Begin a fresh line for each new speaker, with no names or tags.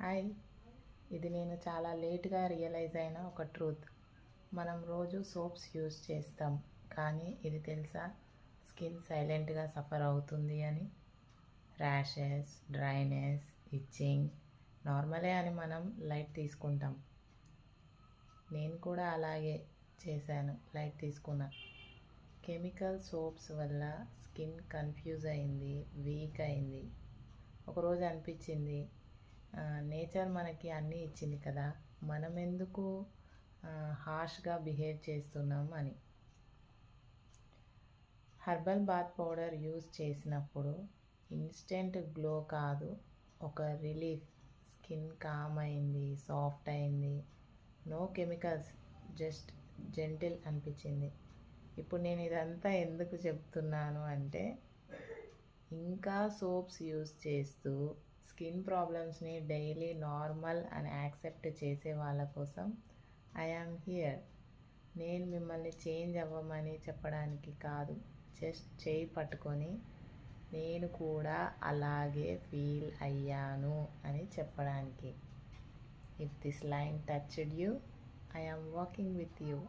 Hi. ఇది నేను చాలా లేట్గా రియలైజ్ అయిన ఒక ట్రూత్. మనం రోజు సోప్స్ యూజ్ చేస్తాం, కానీ ఇది తెలుసా, స్కిన్ సైలెంట్గా సఫర్ అవుతుంది అని. ర్యాషెస్, డ్రైనెస్, ఇచ్చింగ్ నార్మలే అని మనం లైట్ తీసుకుంటాం. నేను కూడా అలాగే చేశాను, లైట్ తీసుకున్నా. కెమికల్ సోప్స్ వల్ల స్కిన్ కన్ఫ్యూజ్ అయింది, వీక్ అయింది. ఒకరోజు అనిపించింది, నేచర్ మనకి అన్నీ ఇచ్చింది కదా, మనం ఎందుకు హార్ష్గా బిహేవ్ చేస్తున్నాం అని. హెర్బల్ బాత్ పౌడర్ యూజ్ చేసినప్పుడు ఇన్స్టెంట్ గ్లో కాదు, ఒక రిలీఫ్. స్కిన్ కామ్ అయింది, సాఫ్ట్ అయింది. నో కెమికల్స్, జస్ట్ జెంటిల్ అనిపించింది. ఇప్పుడు నేను ఇదంతా ఎందుకు చెప్తున్నాను అంటే, ఇంకా సోప్స్ యూజ్ చేస్తూ స్కిన్ ప్రాబ్లమ్స్ని డైలీ నార్మల్ అని యాక్సెప్ట్ చేసే వాళ్ళ కోసం ఐ యామ్ హియర్. నేను మిమ్మల్ని చేంజ్ అవ్వమని చెప్పడానికి కాదు, జస్ట్ చేయి పట్టుకొని నేను కూడా అలాగే ఫీల్ అయ్యాను అని చెప్పడానికి. If this line touched you, I am walking with you.